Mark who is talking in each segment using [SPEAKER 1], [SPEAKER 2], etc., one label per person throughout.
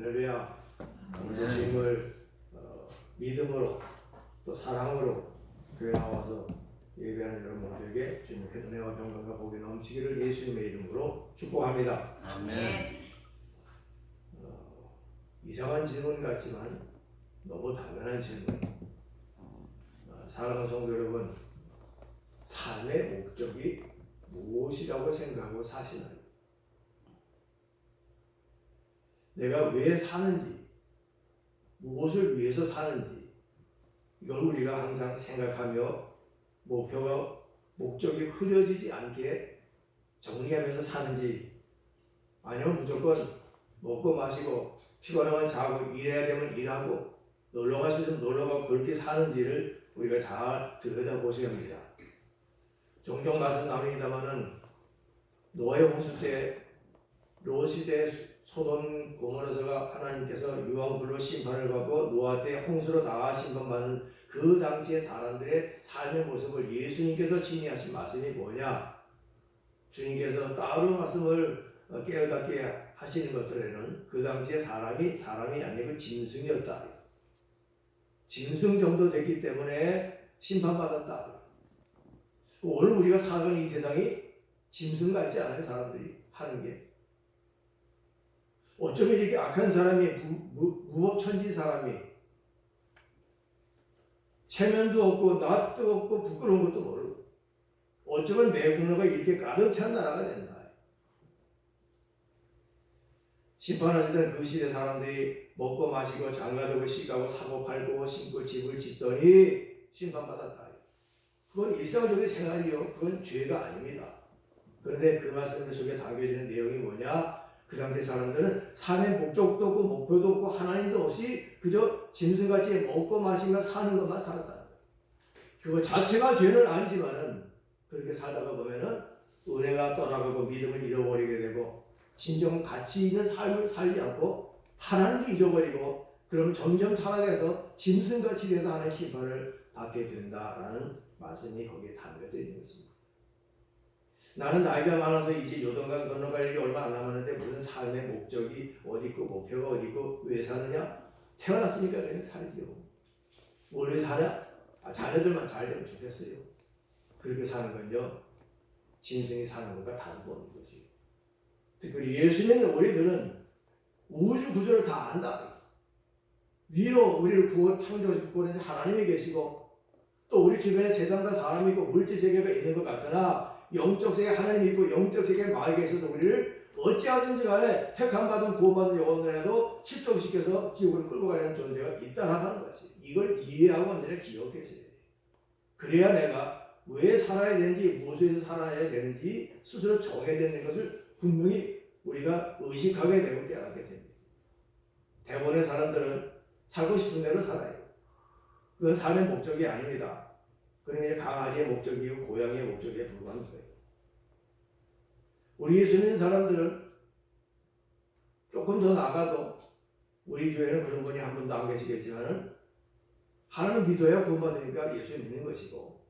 [SPEAKER 1] 할렐루야. 오늘 주님을 믿음으로 또 사랑으로 교회 나와서 예배하는 여러분 모두에게 주님께 은혜와 평강과 복이 넘치기를 예수님의 이름으로 축복합니다.
[SPEAKER 2] 아멘.
[SPEAKER 1] 이상한 질문 같지만 너무 당연한 질문. 사랑하는 성도 여러분, 삶의 목적이 무엇이라고 생각하고 사시나요? 내가 왜 사는지, 무엇을 위해서 사는지, 이걸 우리가 항상 생각하며 목적이 흐려지지 않게 정리하면서 사는지, 아니면 무조건 먹고 마시고 피곤하면 자고 일해야 되면 일하고 놀러 갈 수 있으면 놀러 가고 그렇게 사는지를 우리가 잘 들여다보셔야 합니다. 종종 말씀 나눕니다마는 노아의 홍수 때 롯 시대 소돔 고모라서가 하나님께서 유황불로 심판을 받고 노아 때 홍수로 다 심판받는 그 당시의 사람들의 삶의 모습을 예수님께서 진리하신 말씀이 뭐냐? 주님께서 따로 말씀을 깨어닫게 하시는 것들에는 그 당시에 사람이 아니고 짐승이었다. 짐승 정도 됐기 때문에 심판받았다. 오늘 우리가 살아가는 이 세상이 짐승 같지 않아요? 사람들이 하는 게. 어쩌면 이렇게 악한 사람이 무법천지 사람이 체면도 없고 낯도 없고 부끄러운 것도 모르고 어쩌면 매국노가 이렇게 가득 찬 나라가 됐나. 심판하실 때는 그 시대 사람들이 먹고 마시고 장가들고 시가고 사고 팔고 심고 집을 짓더니 심판받았다. 그건 일상적인 생활이요. 그건 죄가 아닙니다. 그런데 그 말씀 속에 담겨지는 내용이 뭐냐? 그 당시 사람들은 삶의 목적도 없고 목표도 없고 하나님도 없이 그저 짐승같이 먹고 마시며 사는 것만 살았다는 거예요. 그거 자체가 죄는 아니지만은 그렇게 살다가 보면은 은혜가 떠나가고 믿음을 잃어버리게 되고 진정 가치 있는 삶을 살지 않고 하나님도 잊어버리고 그럼 점점 타락해서 짐승같이 돼서 하나님의 심판을 받게 된다라는 말씀이 거기에 담겨져 있는 것입니다. 나는 나이가 많아서 이제 요단강 건너갈 일이 얼마 안 남았는데 무슨 삶의 목적이 어디 있고 목표가 어디 있고 왜 사느냐? 태어났으니까 그냥 살지요. 뭘 왜 사냐? 자녀들만 잘 되면 좋겠어요. 그렇게 사는 건요 짐승이 사는 것과 다른 거는 거지. 특별히 예수님은 우리들은 우주 구조를 다 안다. 위로 우리를 창조해서 하나님이 계시고 또 우리 주변에 세상과 사람이 있고 물질 세계가 있는 것 같으나 영적 세계 하나님이 있고 영적 세계 마귀가 있어서 우리를 어찌하든지 간에 택함받은 구원받은 영혼들에도 실종시켜서 지옥으로 끌고 가려는 존재가 있다는 것이 이걸 이해하고 언제나 기억해야 돼요. 그래야 내가 왜 살아야 되는지 무엇에서 살아야 되는지 스스로 정해야 되는 것을 분명히 우리가 의식하게 되고 깨닫게 됩니다. 대부분의 사람들은 살고 싶은 대로 살아요. 그건 삶의 목적이 아닙니다. 그러니 강아지의 목적이고 고양이의 목적에 불과한 거예요. 우리 예수 믿는 사람들은 조금 더 나아가도 우리 교회는 그런 분이 한 분도 안 계시겠지만은 하나님 믿어야 구원받으니까 예수 믿는 것이고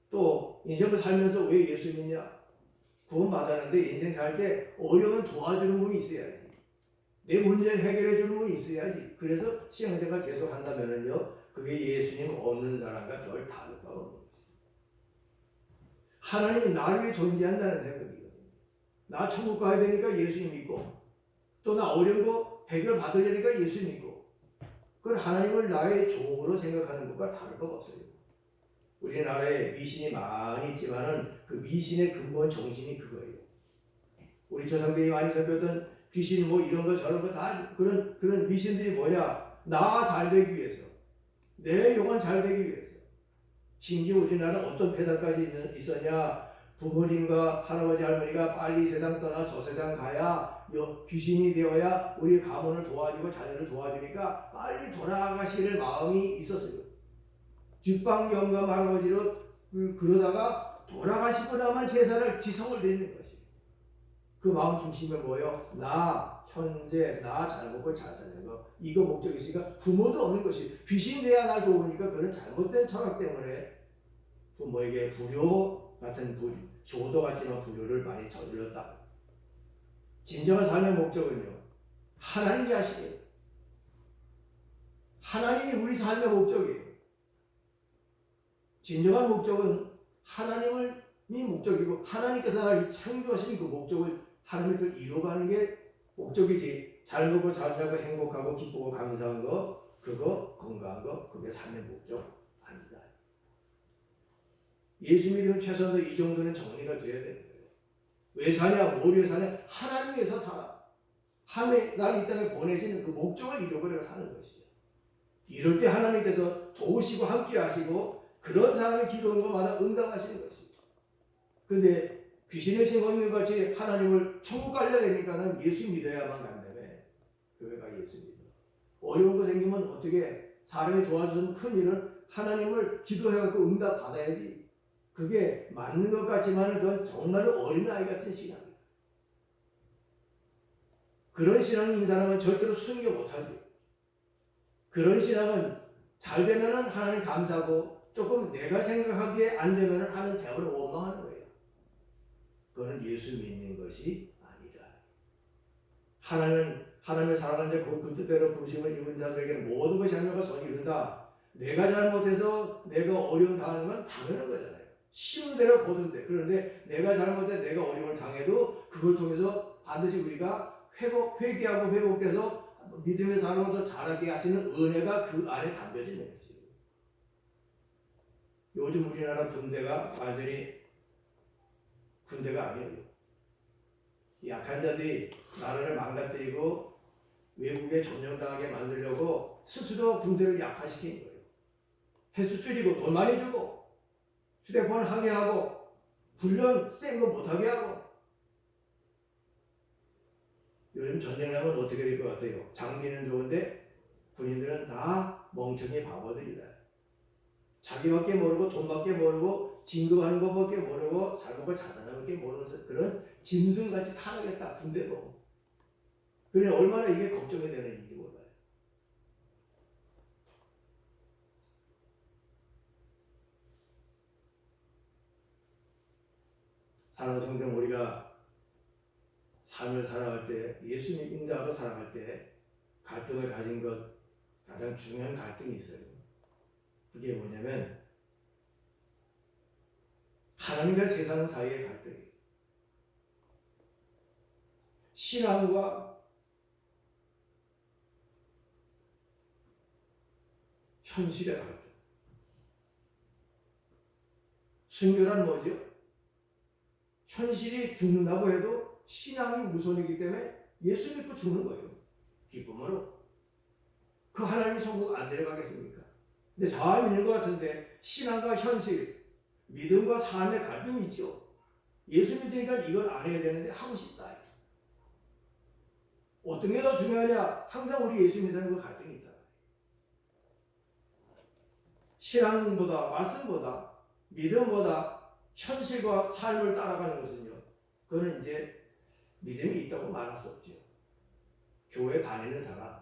[SPEAKER 1] 또 인생을 살면서 왜 예수 믿냐? 구원받았는데 인생 살 때 어려운 도와주는 분이 있어야지. 내 문제를 해결해 주는 분이 있어야지. 그래서 신앙생활 계속 한다면은요, 그게 예수님 없는 사람과 별 다를 바가 없는 거죠. 하나님이 나를 위해 존재한다는 생각이거든요. 나 천국 가야 되니까 예수님 믿고, 또 나 어려운 거 해결 받으려니까 예수 믿고, 그걸 하나님을 나의 종으로 생각하는 것과 다를 바가 없어요. 우리나라에 미신이 많이 있지만은 그 미신의 근본 정신이 그거예요. 우리 조상들이 많이 섬겼던 귀신 뭐 이런 거 저런 거 다 그런 미신들이 뭐냐? 나 잘 되기 위해서, 내 영혼 잘 되기 위해서. 심지어 우리나라는 어떤 배달까지 있었냐? 부모님과 할아버지 할머니가 빨리 세상 떠나 저 세상 가야 귀신이 되어야 우리 가문을 도와주고 자녀를 도와주니까 빨리 돌아가실 마음이 있었어요. 뒷방 영감 할아버지로 그러다가 돌아가시고 나면 제사를 지성을 드리는 것이. 그 마음 중심에 뭐예요? 나 현재 나 잘 먹고 잘 사는 거 이거 목적이 있으니까 부모도 없는 것이 귀신 돼야 날 도우니까 그런 잘못된 철학 때문에 부모에게 불효 같은 조도 같지만 불효를 많이 저질렀다. 진정한 삶의 목적은요 하나님 자신이에요. 하나님이 우리 삶의 목적이에요. 진정한 목적은 하나님이 목적이고 하나님께서 나를 창조하신 그 목적을 하나님께서 이루어가는 게 목적이지. 잘 먹고 잘 살고 행복하고 기쁘고 감사한 거, 그거 건강한 거, 그게 삶의 목적 아니다. 예수 믿으면 최소한도 이 정도는 정리가 돼야 되는 거예요. 왜 사냐? 뭘 위해 사냐? 하나님 위해서 살아. 하나님 나를 이 땅에 보내시는 그 목적을 이루어내려 사는 것이죠. 이럴 때 하나님께서 도우시고 함께 하시고 그런 사람이 기도하는 것마다 응답하시는 것이죠. 근데 귀신을 세고 있는 것 같이 하나님을 천국 가려야 되니까는 예수 믿어야만 간다며. 교회가 예수 믿어. 어려운 거 생기면 어떻게 사람이 도와주는 큰 일은 하나님을 기도해갖고 응답 받아야지. 그게 맞는 것 같지만 그건 정말로 어린아이 같은 신앙이에요. 그런 신앙인 사람은 절대로 순교 못하지. 그런 신앙은 잘 되면은 하나님 감사하고 조금 내가 생각하기에 안 되면은 하나님 대우를 원망하는 거예요. 그거는 예수 믿는 것이 아니라. 하나님의 사랑하는 자 그 뜻대로 부르심을 입은 자들에게는 모든 것이 하나님과 선이 이룬다. 내가 잘못해서 내가 어려움 당하는 건 당연한 거잖아요. 쉬운 대로 거둔데. 그런데 내가 잘못해 내가 어려움을 당해도 그걸 통해서 반드시 우리가 회개하고 회복해서 믿음의 사람으로 더 자라게 하시는 은혜가 그 안에 담겨지는 것이에요. 요즘 우리나라 군대가 완전히 군대가 아니에요. 약한 자들이 나라를 망가뜨리고 외국에 점령당하게 만들려고 스스로 군대를 약화시킨 거예요. 횟수 줄이고 돈 많이 주고 휴대폰 하게 하고 훈련 센 거 못하게 하고. 요즘 전쟁 나면 어떻게 될 것 같아요? 장비는 좋은데 군인들은 다 멍청이 바보들이다. 자기밖에 모르고 돈밖에 모르고 진급하는 것밖에 모르고 잘 먹고 자살하는 것밖에 모르는 그런 짐승같이 타락했다. 군대로. 그러니 얼마나 이게 걱정이 되는 일인지 몰라요. 사랑하는 성경, 우리가 삶을 살아갈 때 예수 믿는 자로 살아갈 때 갈등을 가진 것, 가장 중요한 갈등이 있어요. 그게 뭐냐면 하나님과 세상 사이의 갈등이에요. 신앙과 현실의 갈등. 순교란 뭐죠? 현실이 죽는다고 해도 신앙이 우선이기 때문에 예수 믿고 죽는 거예요. 기쁨으로. 그 하나님의 천국 안 데려가겠습니까? 근데 잘 믿는 것 같은데 신앙과 현실, 믿음과 삶의 갈등이 있죠. 예수 믿으니까 이걸 안 해야 되는데 하고 싶다. 어떤 게 더 중요하냐? 항상 우리 예수 믿는 그 갈등이 있다. 신앙보다, 말씀보다, 믿음보다 현실과 삶을 따라가는 것은요, 그거는 이제 믿음이 있다고 말할 수 없죠. 교회 다니는 사람,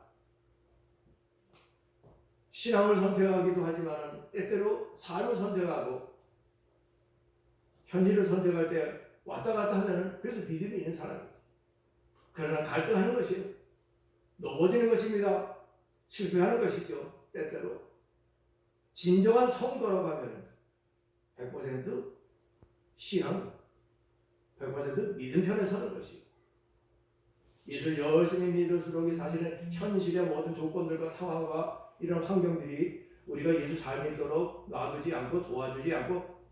[SPEAKER 1] 신앙을 선택하기도 하지만 때때로 삶을 선택하고 현실을 선택할 때 왔다 갔다 하면은 그래서 믿음이 있는 사람이죠. 그러나 갈등하는 것이요, 넘어지는 것입니다. 실패하는 것이죠. 때때로. 진정한 성도라고 하면 100% 신앙, 100% 믿음 편에 서는 것이고, 예수를 열심히 믿을수록 사실은 현실의 모든 조건들과 상황과 이런 환경들이 우리가 예수 잘 믿도록 놔두지 않고 도와주지 않고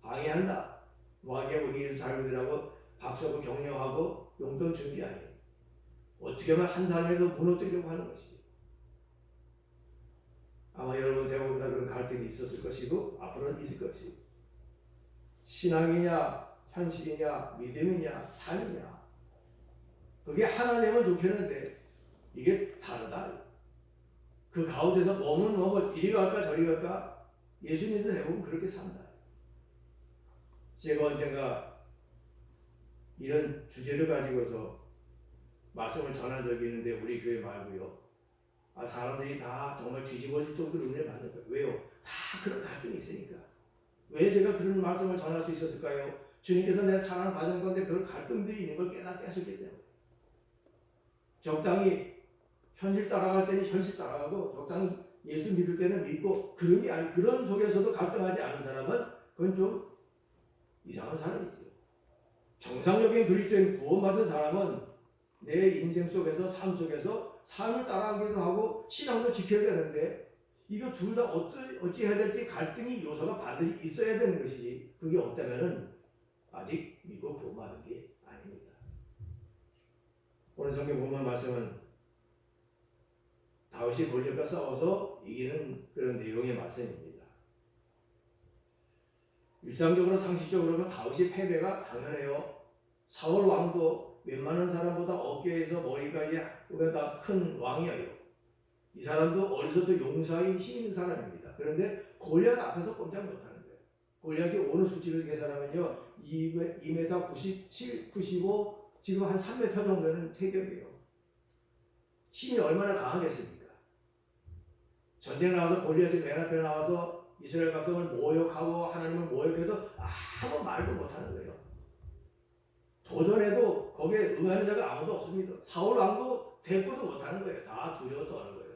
[SPEAKER 1] 방해한다. 뭐하게 우리 예수 잘 믿으라고 박수하고 격려하고 용돈 준 게 아니에요. 어떻게 하면 한 사람에도 무너뜨리려고 하는 것이죠. 아마 여러분 대부분 그런 갈등이 있었을 것이고 앞으로는 있을 것이고, 신앙이냐 현실이냐 믿음이냐 삶이냐, 그게 하나 되면 좋겠는데 이게 다르다. 그 가운데서 머뭇 이리 갈까 저리 갈까, 예수 믿는 대부분 그렇게 산다. 제가 언젠가 이런 주제를 가지고서 말씀을 전한 적이 있는데, 우리 교회 말고요, 사람들이 다 정말 뒤집어질 정도로 은혜를 받는 거예요. 왜요? 다 그런 갈등이 있으니까. 왜 제가 그런 말씀을 전할 수 있었을까요? 주님께서 내 사랑 받은 건데 그런 갈등들이 있는 걸 깨닫게 하셨기 때문에. 적당히 현실 따라갈 때는 현실 따라가고 적당히 예수 믿을 때는 믿고 그런 게 아니 그런 속에서도 갈등하지 않은 사람은 그건 좀 이상한 사람이죠. 정상적인 그리스도인 구원받은 사람은 내 인생 속에서 삶 속에서 삶을 따라가기도 하고 신앙도 지켜야 되는데 이거 둘 다 어찌 해야 될지 갈등이 요소가 반드시 있어야 되는 것이지 그게 없다면은 아직 믿고 구원받은 게 아닙니다. 오늘 성경 본문 말씀은 다윗이 골리앗과 싸워서 이기는 그런 내용의 말씀입니다. 일상적으로 상식적으로는 다윗의 패배가 당연해요. 사울 왕도 웬만한 사람보다 어깨에서 머리까지 다 큰 왕이에요. 이 사람도 어려서부터 용사인 힘 있는 사람입니다. 그런데 골리앗 앞에서 꼼짝 못하는 거예요. 골리앗이 어느 수치로 계산하면요 2m 97, 95 지금 한 3m 정도는 체격이에요. 힘이 얼마나 강하겠습니까? 전쟁 나와서 골리앗이 맨 앞에 나와서 이스라엘 백성을 모욕하고 하나님을 모욕해도 아무 말도 못하는 거예요. 도전해도 거기에 응하는 자가 아무도 없습니다. 사울 왕도 대꾸도 못하는 거예요. 다 두려워 떠는 거예요.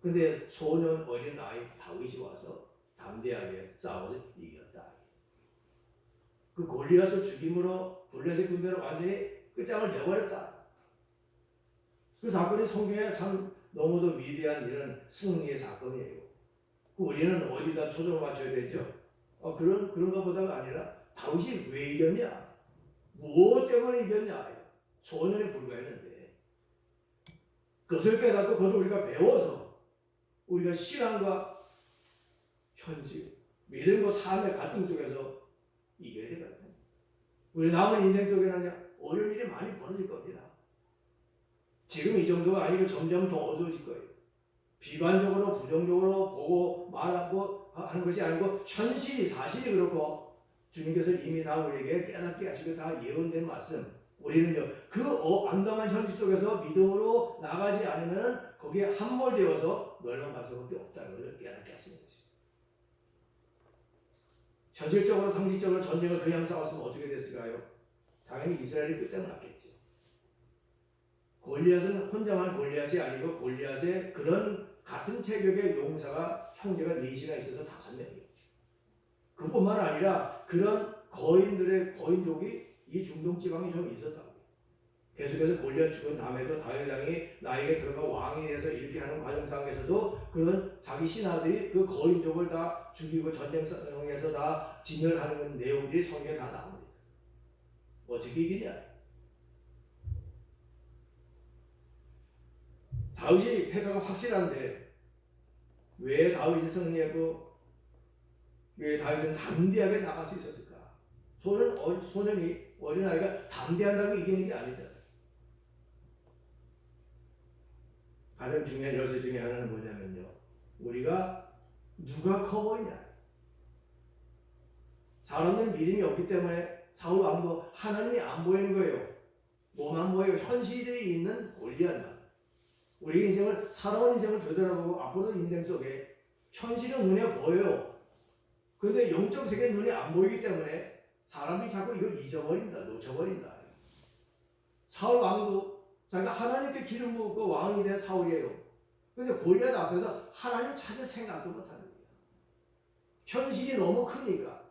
[SPEAKER 1] 근데 소년 어린 아이 다윗이 와서 담대하게 싸워서 이겼다. 그 골리앗을 죽임으로 블레셋 군대로 완전히 끝장을 내버렸다. 그 사건이 성경에 참 너무도 위대한 이런 승리의 사건이에요. 우리는 어디다 초점을 맞춰야 되죠? 그런 것보다가 아니라 다윗이 왜 이겼냐? 무엇 때문에 이겼냐? 소년에 불과했는데 그것을 깨닫고 그것을 우리가 배워서 우리가 신앙과 현실, 믿음과 삶의 갈등 속에서 이겨야 되거든요. 우리 남은 인생 속에는 어려운 일이 많이 벌어질 겁니다. 지금 이 정도가 아니고 점점 더 어두워질 거예요. 비관적으로 부정적으로 보고 말하고 하는 것이 아니고 현실이 사실이 그렇고 주님께서 이미 다 우리에게 깨닫게 하시고 다 예언된 말씀 우리는요 그 암담한 현실 속에서 믿음으로 나가지 않으면 거기에 함몰되어서 멸망할 수밖에 없다는 것을 깨닫게 하시는 것입니다. 현실적으로 상식적으로 전쟁을 그냥 싸웠으면 어떻게 됐을까요? 당연히 이스라엘이 끝장났겠죠. 골리앗은 혼자만 골리앗이 아니고 골리앗의 그런 같은 체격의 용사가 형제가 넷이나 있어서 5명이었죠. 그뿐만 아니라 그런 거인들의 거인족이 이 중동 지방에 좀 있었다고. 계속해서 골리앗 죽은 다음에도 다윗 왕이 나에게 들어가 왕이 돼서 이렇게 하는 과정상에서도 그런 자기 신하들이 그 거인족을 다 죽이고 전쟁에서 다 진멸하는 내용들이 성경에 다 나옵니다. 어떻게 이기냐? 다윗이 패배가 확실한데 왜 다윗이 승리했고 왜 다윗은 담대하게 나갈 수 있었을까? 소년이 어린아이가 담대한다고 이기는 게 아니잖아요. 가장 중요한 요소 중에 하나는 뭐냐면요. 우리가 누가 커 보이냐. 사람들은 믿음이 없기 때문에 사울 왕도 하나님이 안 보이는 거예요. 뭐만 보여요. 현실에 있는 골리앗만. 우리 인생을 살아온 인생을 되돌아보고 앞으로 인생 속에 현실은 눈에 보여요. 그런데 영적 세계는 눈에 안 보이기 때문에 사람들이 자꾸 이걸 잊어버린다, 놓쳐버린다. 사울 왕도 자기가 하나님께 기름 부었고 왕이 된 사울이에요. 그런데 골리앗 앞에서 하나님 찾을 생각도 못하는 거예요. 현실이 너무 크니까.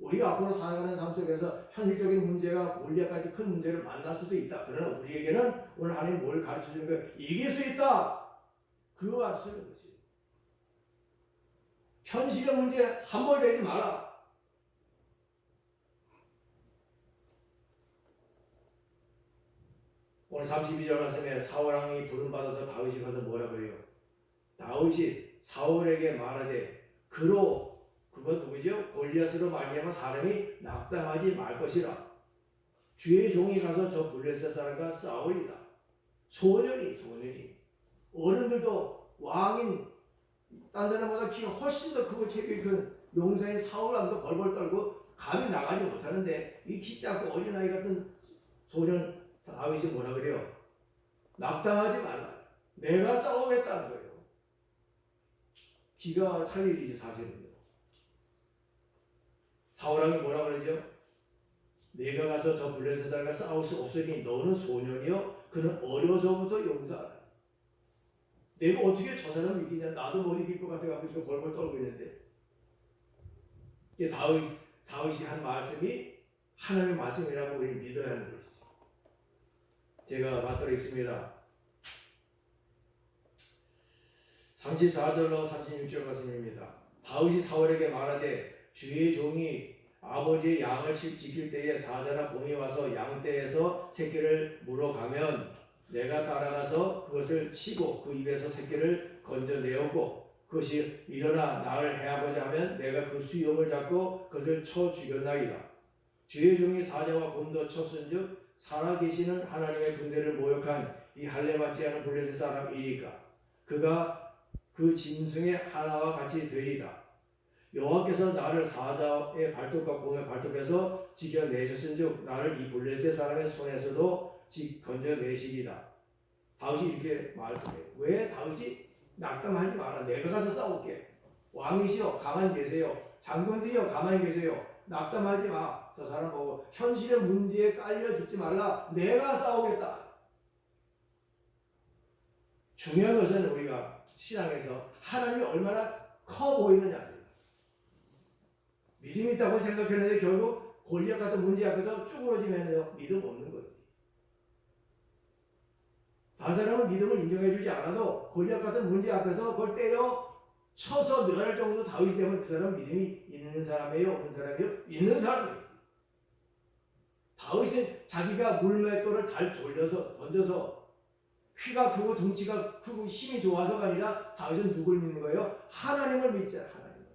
[SPEAKER 1] 우리가 앞으로 살아가는 삶 속에서 현실적인 문제가 골리앗까지 큰 문제를 만날 수도 있다. 그러나 우리에게는 오늘 하나님 뭘 가르쳐 주는 거예요? 이길 수 있다. 그거 가르쳐 주는 것이. 현실의 문제에 함몰되지 마라. 오늘 32절 말씀에 사울왕이 부름받아서 다윗이 가서 뭐라 그래요? 다윗이 사울에게 말하되 그거 누구죠? 골리앗으로 말미암아 사람이 낙담하지 말 것이라. 주의 종이 가서 저 블레셋 사람과 싸우리다. 소년이 어른들도 왕인 딴 사람보다 키가 훨씬 더 크고 체격이 큰 용사인 사울왕도 벌벌 떨고 감히 나가지 못하는데 이 키 작고 어린아이 같은 소년 다윗이 뭐라 그래요? 낙담하지 말라. 내가 싸우겠다는 거예요. 기가 찰 일이지 사실은요. 사울왕이 뭐라 그러죠? 내가 가서 저 블레셋 사람과 싸울 수 없으니 너는 소년이요 그는 어려서부터 용서하라. 내가 어떻게 저 사람 이기냐? 나도 못 이길 것 같아가지고 지금 벌벌 떨고 있는데. 이게 다윗이 한 말씀이 하나님의 말씀이라고 우리 믿어야 하는 것이죠. 제가 맞들어 있습니다. 34절로 36절 말씀입니다. 다윗이 사울에게 말하되 주의 종이 아버지의 양을 지킬 때에 사자나 곰이 와서 양떼에서 새끼를 물어가면 내가 따라가서 그것을 치고 그 입에서 새끼를 건져내었고 그것이 일어나 나를 해하고자 하면 내가 그 수염을 잡고 그것을 쳐 죽였나이다. 주의 종이 사자와 곰도 쳤은즉 살아계시는 하나님의 군대를 모욕한 이 할례 받지 않은 블레셋 사람이니까 그가 그 짐승의 하나와 같이 되리다. 여호와께서 나를 사자의 발톱과 곰의 발톱에서 지켜내셨은즉 나를 이 블레셋 사람의 손에서도 건져내시리다. 다윗이 이렇게 말씀해요. 왜 다윗이 낙담하지 마라. 내가 가서 싸울게. 왕이시여 가만히 계세요. 장군들이여 가만히 계세요. 낙담하지 마. 저 사람 보고 현실의 문제에 깔려 죽지 말라. 내가 싸우겠다. 중요한 것은 우리가 신앙에서 하나님이 얼마나 커 보이느냐. 믿음이 있다고 생각했는데 결국 골리앗 같은 문제 앞에서 쭈그러지면 믿음 없는 거지. 다른 사람은 믿음을 인정해주지 않아도 골리앗 같은 문제 앞에서 그걸 때려 쳐서 멸할 정도 다윗이 되면 그 사람은 믿음이 있는 사람이에요? 없는 사람이에요? 있는 사람이에요. 다윗은 자기가 물맷돌을 던져서 키가 크고 덩치가 크고 힘이 좋아서가 아니라 다윗은 누굴 믿는 거예요? 하나님을 믿자. 하나님을.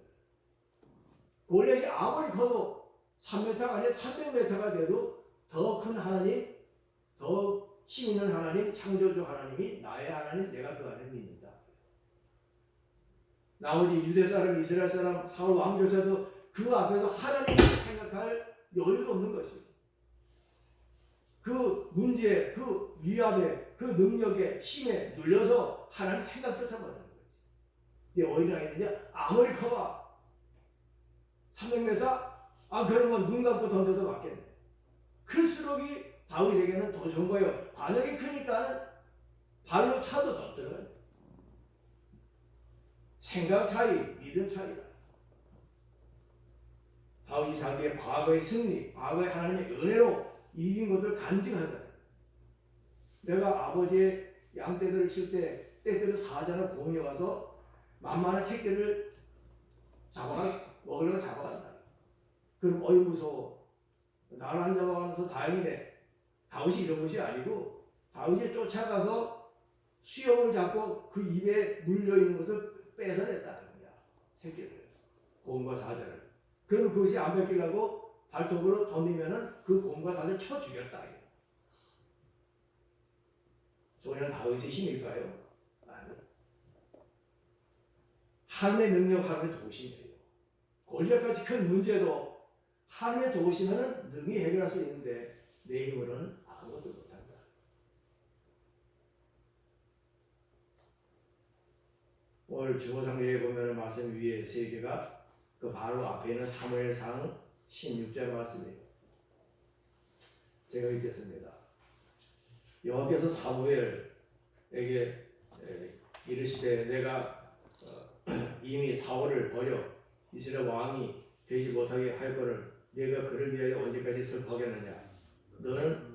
[SPEAKER 1] 골리앗이 아무리 커도 3m가 아니라 300m가 돼도 더 큰 하나님, 더 힘 있는 하나님, 창조주 하나님이 나의 하나님, 내가 그 안에 믿는다. 나머지 유대 사람, 이스라엘 사람, 사울 왕조차도 그 앞에서 하나님을 생각할 여유도 없는 것입니다. 그 문제에, 그 위압에, 그 능력에, 힘에 눌려서 하나님 생각조차 못하는 거지. 내 어린아이는요, 아무리 커봐. 300m? 그러면 눈 감고 던져도 맞겠네. 클수록이 다윗에게는 더 좋은 거예요. 관역이 크니까 발로 차도 더 들어가요. 생각 차이, 믿음 차이다. 다윗이 자기의 과거의 승리, 과거의 하나님의 은혜로 이긴 것을 간증하잖아요. 내가 아버지의 양떼들을 칠 때 때때로 사자나 곰이 와서 만만한 새끼를 먹으려고 잡아간다. 그럼 어이 무서워. 나를 안 잡아가면서 다행이네. 다윗이 이런 것이 아니고 다윗이 쫓아가서 수염을 잡고 그 입에 물려있는 것을 뺏어냈다는 거야. 새끼를. 곰과 사자를. 그럼 그것이 안 뺏기려고 발톱으로 던지면은 그 곰과 사자를 쳐 죽였다. 소련 다윗의 힘일까요? 아니. 하나님의 능력, 하나님의 도심이에요. 골리앗같이 큰 문제도 하나님의 도시면은 능히 해결할 수 있는데 내 힘으로는 아무것도 못한다. 오늘 주보상자에 보면 말씀 위에 세 개가 그 바로 앞에 있는 사무엘상 16절 말씀이에요. 제가 읽겠습니다. 여호와께서 사무엘에게 이르시되 내가 이미 사울을 버려 이스라엘 왕이 되지 못하게 할 것을 내가 그를 위하여 언제까지 슬퍼하겠느냐. 너는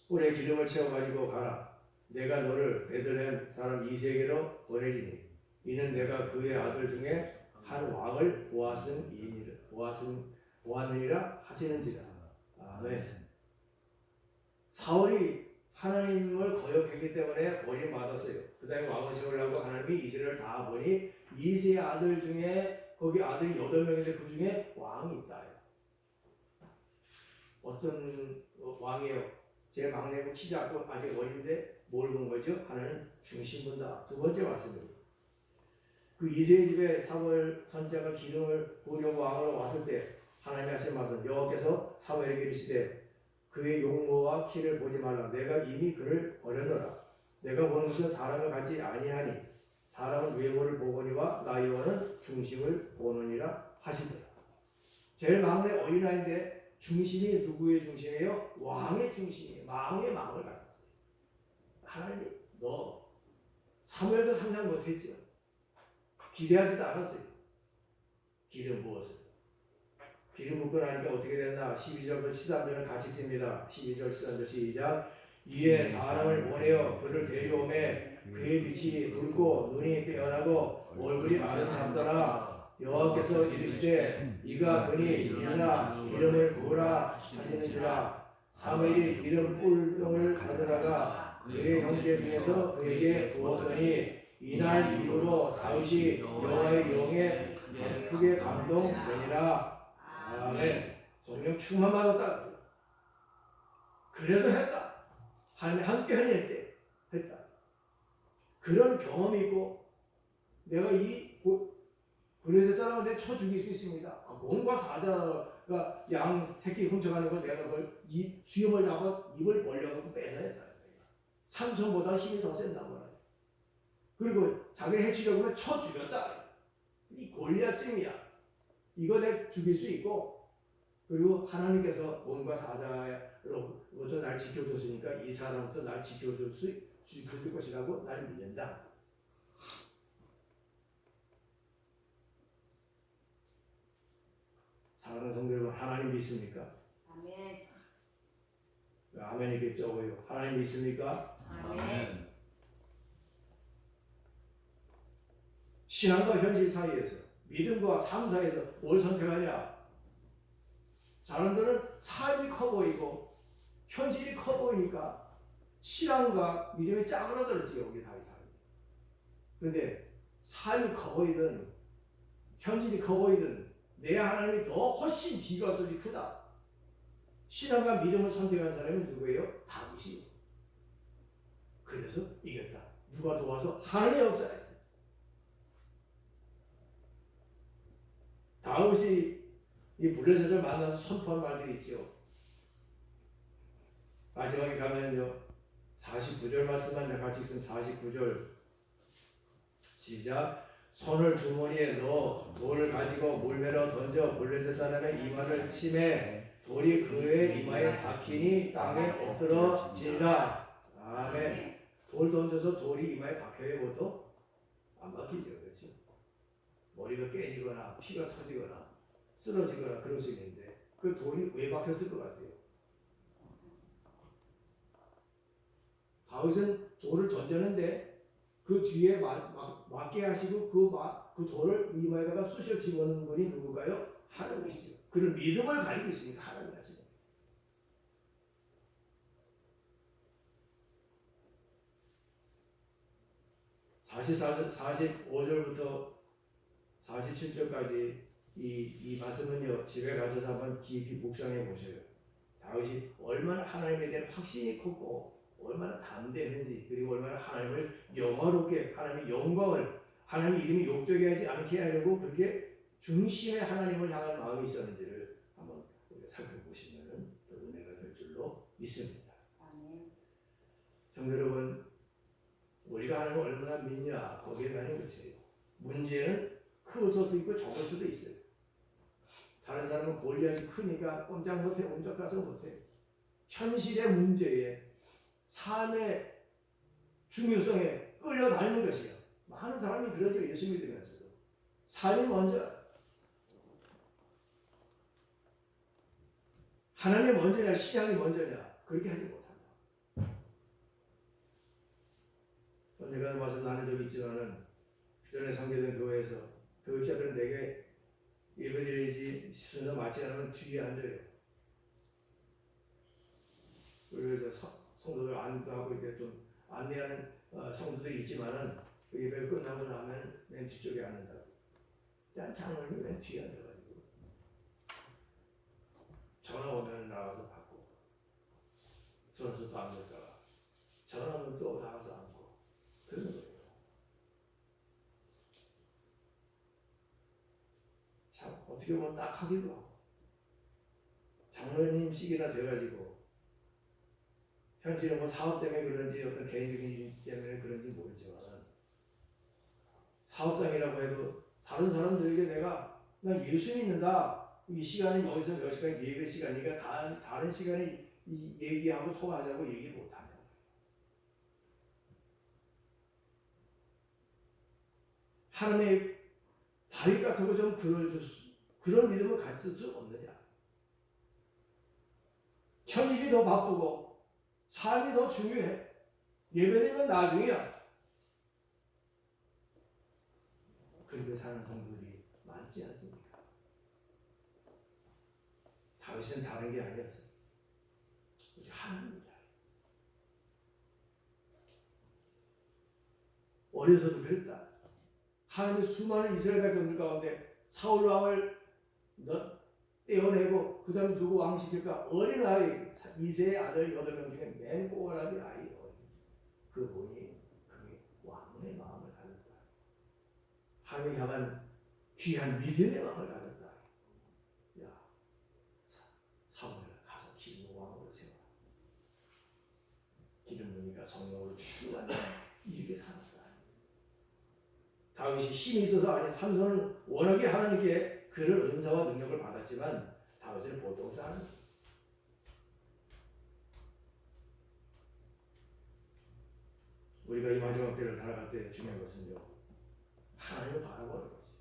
[SPEAKER 1] 뿔에 기름을 채워가지고 가라. 내가 너를 베들레헴 사람 이세에게로 보내리니 이는 내가 그의 아들 중에 한 왕을 보았느니라 하시는지라. 아멘. 사울이 하나님을 거역했기 때문에 버림받았어요. 그 다음에 왕을 세우려고 하나님이 이스라엘을 다 보니 이세의 아들 중에 거기 아들이 8명인데 그 중에 왕이 있다. 어떤 왕이에요? 제 막내고 키 작고 아직 어린데 뭘 본 거죠? 하나는 중심본다. 두 번째 말씀입니다. 그 이세의 집에 사무엘 선지자가 기름을 부으려고 왕으로 왔을 때 하나님이 하신 말씀 여호와께서 사무엘에게 이르시되 그의 용모와 키를 보지 말라. 내가 이미 그를 버렸노라. 내가 보는 것은 사람을 같지 아니하니 사람은 외모를 보거니와 나 여호와는 중심을 보느니라 하시더라. 제일 막내 어린아이인데 중심이 누구의 중심이에요? 왕의 중심이에요. 왕의 마음을 갖았어요. 하나님이 너 사무엘도 상상 못했죠. 기대하지도 않았어요. 기름 부었어요. 기름 붓고 나니까 어떻게 됐나? 12절부터 13절은 같이 씁니다. 12절 13절 시작. 이에 사람을 보내어 그를 데려오매 그의 빛이 붉고 눈이 빼어나고 얼굴이 아름답더라. 여호와께서 이르시되 이가 그니 일어나 기름을 부으라 하시는지라. 사무엘이 기름 뿔병을 가져다가 그의 형제 중에서 그에게 부었더니 이날 이후로 다윗이 여호와의 영에 크게 감동되니라. 아멘. 성령 충만 받았다. 그래서 했다. 하나님 함께 하니 했다. 그런 경험이 있고 내가 이 블레셋 사람한테 쳐 죽일 수 있습니다. 몸과 사자가 양 새끼 훔쳐가는 거 내가 그걸 수염을 잡아 입을 벌려갖고 빼내냈다. 삼손보다 힘이 더 센단 말이야. 그리고 자기를 해치려고 하면 쳐 죽였다. 이 골리앗쯤이야. 이거 내가 죽일 수 있고, 그리고 하나님께서 몸과 사자로부터 날 지켜줬으니까 이 사람부터 날 지켜줄 것이라고 날 믿는다. 사랑하는 성도 여러분, 하나님 믿습니까?
[SPEAKER 2] 아멘.
[SPEAKER 1] 아멘 이렇게 적어요. 하나님 믿습니까?
[SPEAKER 2] 아멘.
[SPEAKER 1] 신앙과 현실 사이에서, 믿음과 삶 사이에서 뭘 선택하냐? 사람들은 삶이 커 보이고 현실이 커 보이니까 신앙과 믿음이 짜그라들었지 여기 다 이 사람이. 그런데 삶이 커 보이든 현실이 커 보이든 내 하나님이 더 훨씬 비과설이 크다. 신앙과 믿음을 선택한 사람은 누구예요? 다윗이요. 그래서 이겼다. 누가 도와서? 하나님의 역사가 있어요. 다윗이 이 블레셋을 만나서 선포한 말들이 있죠. 마지막에 가면요 49절 말씀만 같이 있으면 49절 시작. 손을 주머니에 넣어 돌을 가지고 물매로 던져 블레셋 사람의 이마를 치매 돌이 그의 이마에 박히니 땅에 엎드러지니라. 아멘. 돌 던져서 돌이 이마에 박혀야 보통 안 박히죠. 그렇죠? 머리가 깨지거나 피가 터지거나 쓰러지거나 그럴 수 있는데 그 돌이 왜 박혔을 것 같아요? 다윗은 돌을 던졌는데 그 뒤에 맞게 하시고 그 돌을 이마에다가 쑤셔 집어넣는 분이 누굴까요? 하나님이시죠. 그런 믿음을 가지고 있으니까 하나님이 하시죠. 사실 45절부터 47절까지 이 말씀은요 집에 가셔서 한번 깊이 묵상해 보셔요. 다윗이 얼마나 하나님에 대한 확신이 컸고 얼마나 담대했는지, 그리고 얼마나 하나님을 영화롭게, 하나님의 영광을, 하나님의 이름이 욕되게 하지 않게 하려고 그렇게 중심에 하나님을 향한 마음이 있었는지를 한번 우리가 살펴보시면 더 은혜가 될 줄로 믿습니다.
[SPEAKER 2] 아멘.
[SPEAKER 1] 성도 여러분, 우리가 하나님을 얼마나 믿냐 거기에 대한 것이에요. 문제는 클 수도 있고 적을 수도 있어요. 다른 사람은 골리앗이 크니까 꼼짝 못해, 옴짝가서 못해. 현실의 문제에, 삶의 중요성에 끌려다니는 것이에요. 많은 사람이 그러죠. 예수 믿으면서도. 삶이 먼저. 하나님이 먼저냐, 신앙이 먼저냐, 그렇게 하지 못한다. 내가 와서 나는 적이 있지만은, 전에 상계된 교회에서 교육자들은 내게 예배드리지 순서 맞지 않으면 뒤에 앉아요. 그래서 성도들 안도하고 이렇게 좀 안내하는 성도들이 있지만은 그 예배 끝나고 나면 맨 뒤쪽에 앉는다고. 난 장로님이 맨 뒤에 앉아가지고 전화 오면 나가서 받고 전화도 또 앉았다가 전화 오면 또 나가서 앉고 그런 거예요. 참 어떻게 보면 딱하기도 하고 장로님식이나 돼가지고 현실은 뭐 사업 때문에 그런지 어떤 개인적인 일 때문에 그런지 모르지만 사업상이라고 해도 다른 사람들에게 나 예수 믿는다, 이 시간은 여기서 몇 시간, 예배 시간이니까 다른 시간에 얘기하고 통화하자고 얘기 못하냐. 하나님의 바위 같은 거 좀 그런 믿음을 가질 수 없느냐. 현실이 더 바쁘고 삶이 더 중요해. 예배는 건 나중이야. 그렇게 사는 성도들이 많지 않습니까? 다윗은 다른 게 아니었어요. 하나님이다. 어려서도 그랬다. 하나님의 수많은 이스라엘 백성들 가운데 사울 왕을 떼어내고 그 다음에 누구 왕 시킬까? 어린아이 2세의 아들 8명 중에 맨 꼬라비 아이 그분이 그게 왕의 마음을 가졌다. 하나님이 향한 귀한 믿음의 마음을 가졌다. 야, 사무엘아 가서 기름 왕으로 세워라. 기름 부으니까 성령으로 충만해. 이렇게 살았다. 다윗이 힘이 있어서 아니 삼손은 워낙에 하나님께 그런 은사와 능력을 받았지만 다윗은 보통 사람. 우리가 이 마지막 때를 살아갈 때 중요한 것은요, 하나님을 바라보는 거지.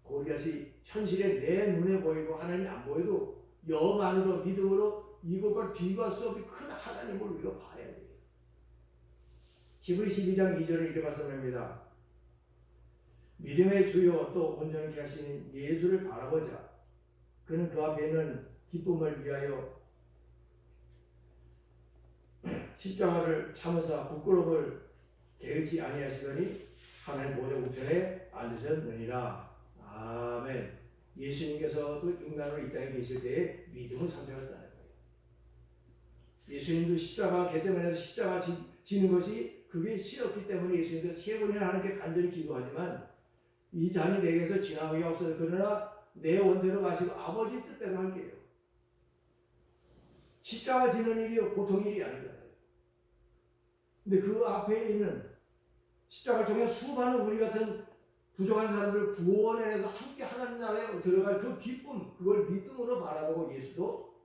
[SPEAKER 1] 골리앗이 현실에 내 눈에 보이고 하나님이 안 보여도 영 안으로 믿음으로 이것과 비교할 수 없는 큰 하나님을 우리가 봐야 돼요. 히브리 12장 2절을 이렇게 말씀합니다. 믿음의 주요 또 온전케 하시는 예수를 바라보자. 그는 그 앞에 있는 기쁨을 위하여 십자가를 참으사 부끄러움을 게으르지 아니하시더니 하나님 보좌 우편에 앉으셨느니라. 아멘. 예수님께서도 인간으로 이 땅에 계실 때에 믿음을 선택했다는 거예요. 예수님도 십자가 겟세마네에서 십자가 지는 것이 그게 싫었기 때문에 예수님도 3번이나 하나님께 간절히 기도하지만 이 잔이 내게서 지나가게 없어서 그러나 내 원대로 마시고 아버지 뜻대로 할게요. 십자가 지는 일이 보통 일이 아니잖아요. 근데 그 앞에 있는 십자가를 통해 수많은 우리 같은 부족한 사람들을 구원해내서 함께 하나님 나라에 들어갈 그 기쁨, 그걸 믿음으로 바라보고 예수도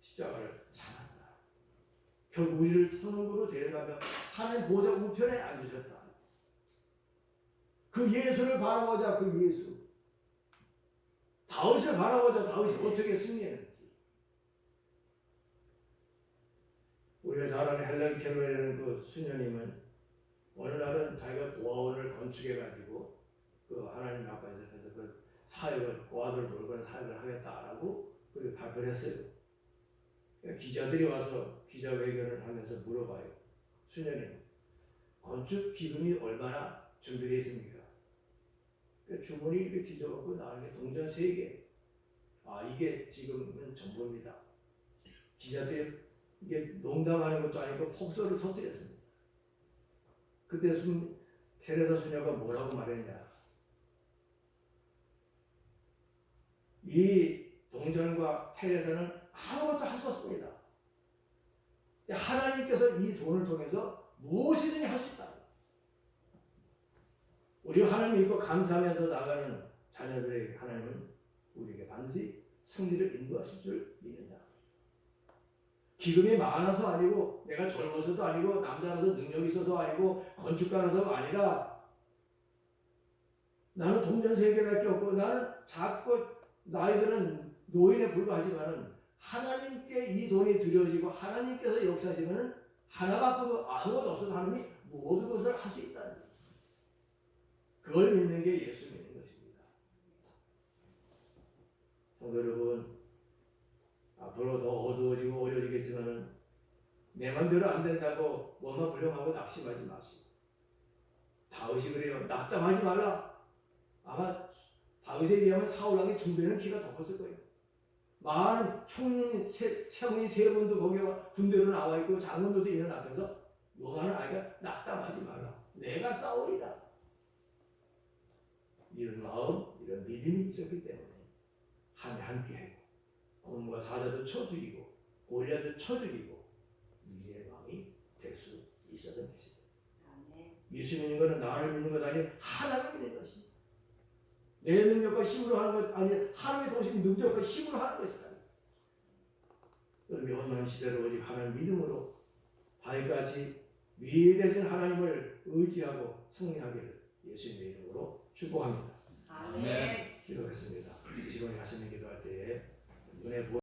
[SPEAKER 1] 십자가를 참았다. 결국 우리를 천국으로 데려가며 하나님 보좌 우편에 앉으셨다. 그 예수를 바라보자. 그 예수. 다윗을 바라보자. 다윗이 어떻게 승리했는지. 우리가 잘 아는 헬렌 켈러라는 그 수녀님은 어느 날은 자기가 고아원을 건축해가지고 그 하나님 앞에서 그 사역을 고아들 돌보는 사역을 하겠다라고 그렇게 발표를 했어요. 기자들이 와서 기자회견을 하면서 물어봐요. 수녀님, 건축 기금이 얼마나 준비되어 있습니까? 주머니 이렇게 뒤져갖고 나오는 게 동전 3개. 아, 이게 지금은 전부입니다. 기자들이 이게 농담하는 것도 아니고 폭소를 터뜨렸습니다. 그때 테레사 수녀가 뭐라고 말했냐? 이 동전과 테레사는 아무것도 할 수 없습니다. 하나님께서 이 돈을 통해서 무엇이든지 할 수 있다. 우리가 하나님 믿고 감사하면서 나가는 자녀들에게 하나님은 우리에게 반드시 승리를 인도하실 줄 믿는다. 기금이 많아서 아니고 내가 젊어서도 아니고 남자라서 능력이 있어서 아니고 건축가라서가 아니라 나는 동전 3개밖에 없고 나는 작고 나이들은 노인에 불과하지만은 하나님께 이 돈이 드려지고 하나님께서 역사하시면은 하나 갖고도 아무것도 없어도 하나님이 모든 것을 할 수 있다는 거예요. 그걸 믿는 게 예수 믿는 것입니다. 성도 여러분, 앞으로 더 어두워지고 어려지겠지만은 내 맘대로 안 된다고 뭐만 불평하고 낙심하지 마시고. 다윗이 그래요. 낙담하지 말라. 아마 다윗에 비하면 사울 왕이 2배는 키가 더 컸을 거예요. 많은 형님, 차군이 3분도 거기에 군대로 나와 있고 장군들도 있는 앞에서 요만한 아이가 낙담하지 말라. 내가 싸우리라. 이런 마음, 이런 믿음이 있었기 때문에 함께하고 고문과 사자도 쳐 죽이고 골리앗도 쳐 죽이고 위대의 왕이 될 수 있었던 것입니다. 예수 믿는 것은 나를 믿는 것 아니라 하나님을 믿는 것입니다. 내 능력과 힘으로 하는 것 아니 하나님의 도우신 능력과 힘으로 하는 것이다. 여러분 험한 시대로 오직 하나님 믿음으로 바위까지 위대하신 하나님을 의지하고 승리하기를 예수님의 이름으로 축복합니다.
[SPEAKER 2] 아멘.
[SPEAKER 1] 기도했습니다. 이 시간에 하시는 기도할 때에 은혜